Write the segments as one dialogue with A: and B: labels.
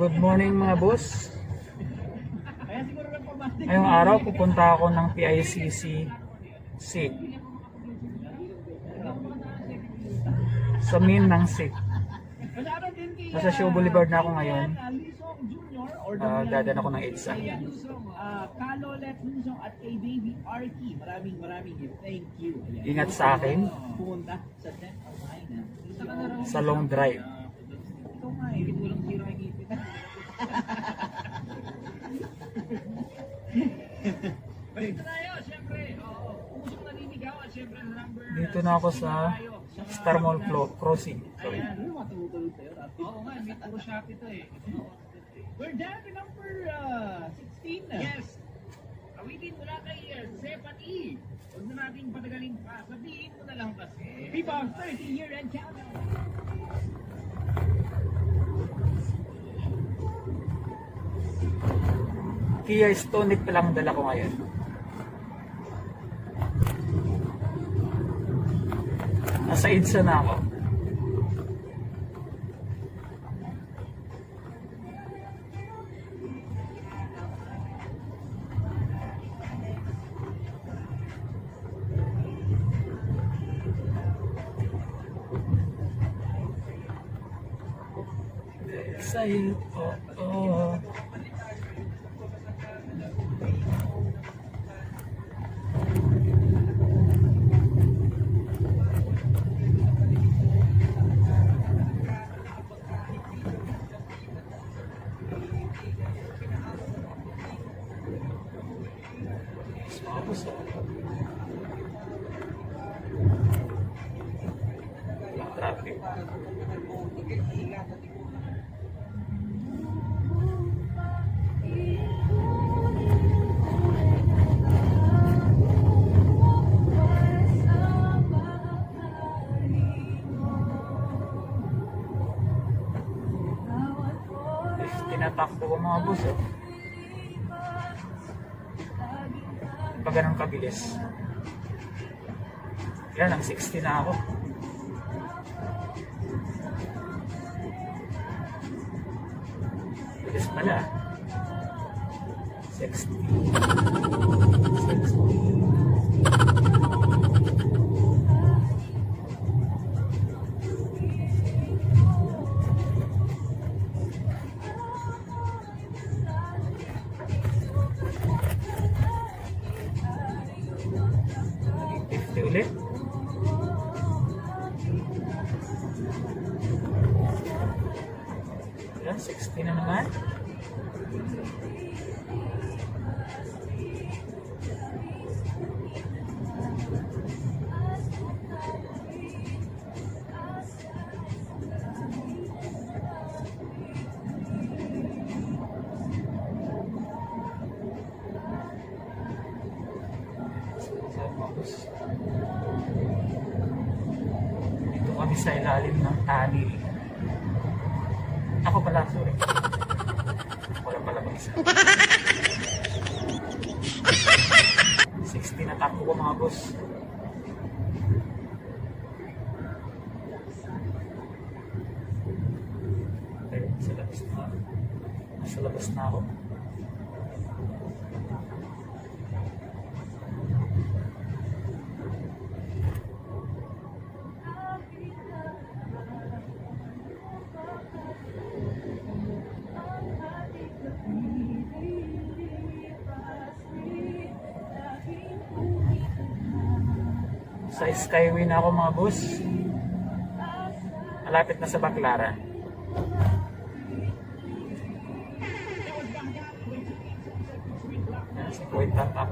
A: Good morning mga boss. Ngayong araw pupunta ako ng PICC SIG sa main ng SIG. Nasa Show Boulevard na ako ngayon. Dadan ako ng EDSA.
B: Kalolet Hunsong at kay Baby RT. Maraming thank you.
A: Ingat sa akin
B: Pumunta sa tent online.
A: sa long drive.
B: Ito nga eh, walang zero ang ngipin. Dito tayo, syempre. Pusong naninigaw at syempre number.
A: Dito na ako sa Star Mall Crossing. Sorry.
B: Ano matutulog sa'yo? Oo nga, may puro shop ito eh. We're down to number 16 na. Yes. Awitin mula kay Stefan E. Huwag na natin patagalin pa. Sabihin mo na lang kasi. Viva 30-year and counting.
A: Kia Stonic pa lang dala ko ngayon. Nasa EDSA na ako. Excited. Oh. Traffic. Tinatakbo ko mga boss eh. Pag ganun kabilis. Yan, ang 60 na ako. Bilis pala. 60. 60. Ulit. Yan, 60 na naman. Dito kami sa ilalim ng tanil. Ako pala, sorry. Wala pala mag-isa. 60 na takbo ko mga boss. Okay, sa labas na. Nasa labas na ako. Sa Skyway na ako mga boss. Malapit na sa Baclaran. Yan, si Kuwait tatap.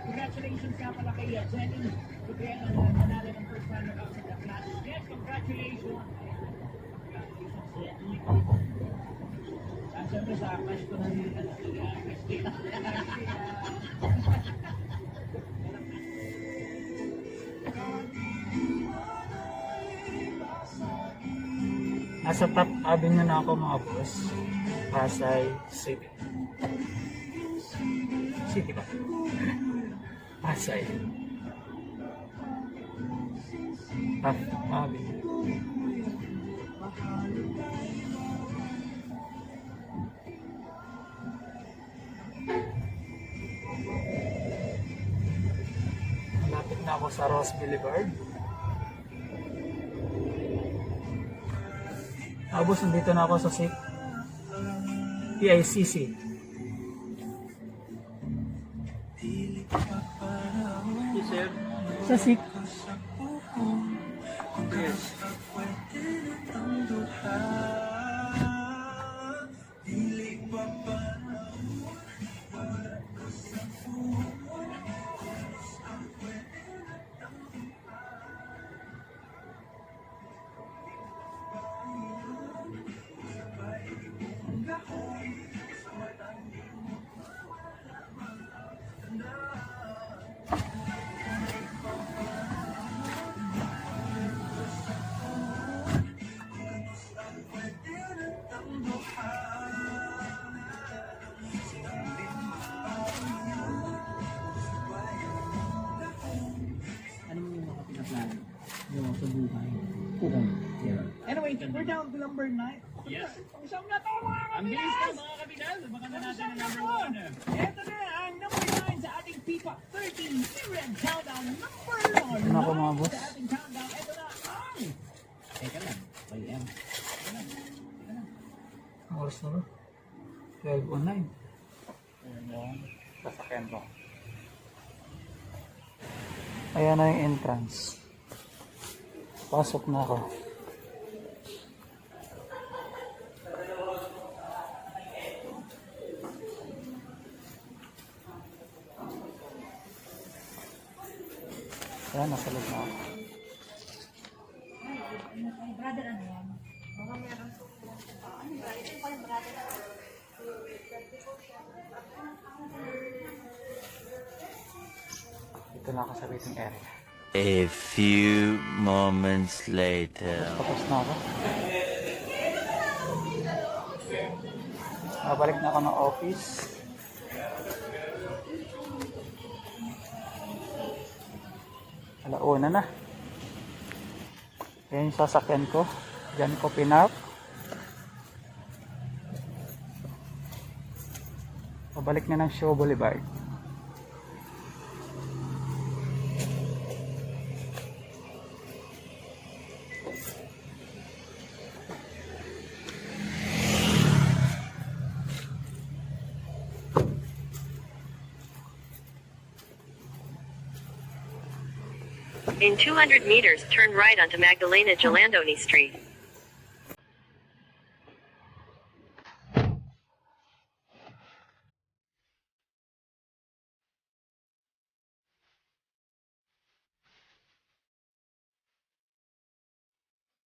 B: Congratulations ka pala kay Jenny. Kaya ang nanalo ng first runner up sa the class. Yes, congratulations. Siyempre sa class ko na rin.
A: Nasa top avenue na ako mga boss. Pasay City. City ba? Pasay. Top avenue. na ako sa Ross Boulevard. Tapos nandito na ako sa PICC. Sa SIC. Yes.
B: Anyway, we're down to number 9. Yes. Isang na to mga kabilas! Ang bilis ka mga kabilas. Baka na natin ang number 1. Ito na ang number 9 sa ating FIFA 30 Year-End Countdown number 1.
A: Ano ako mga boss?
B: Sa ating countdown, ito na ang... Teka lang, YM.
A: Oras na ba? 12:09. Sasakyan ko. Ayan na yung entrance. Pasok na ako. Ayan, nasa loob na ako.
C: Brother, ano yan? Baka meron. Ano ba? Ito pa yung brother.
A: Dito na ako sa waiting area.
D: A few moments later.
A: Tapos na ako. Balik na ako ng office. Alauna na. Ayan yung sasakyan ko. Diyan ko pinark. Pabalik na ng Shaw Boulevard.
E: In 200 meters, turn right onto Magdalena Gelandoni Street.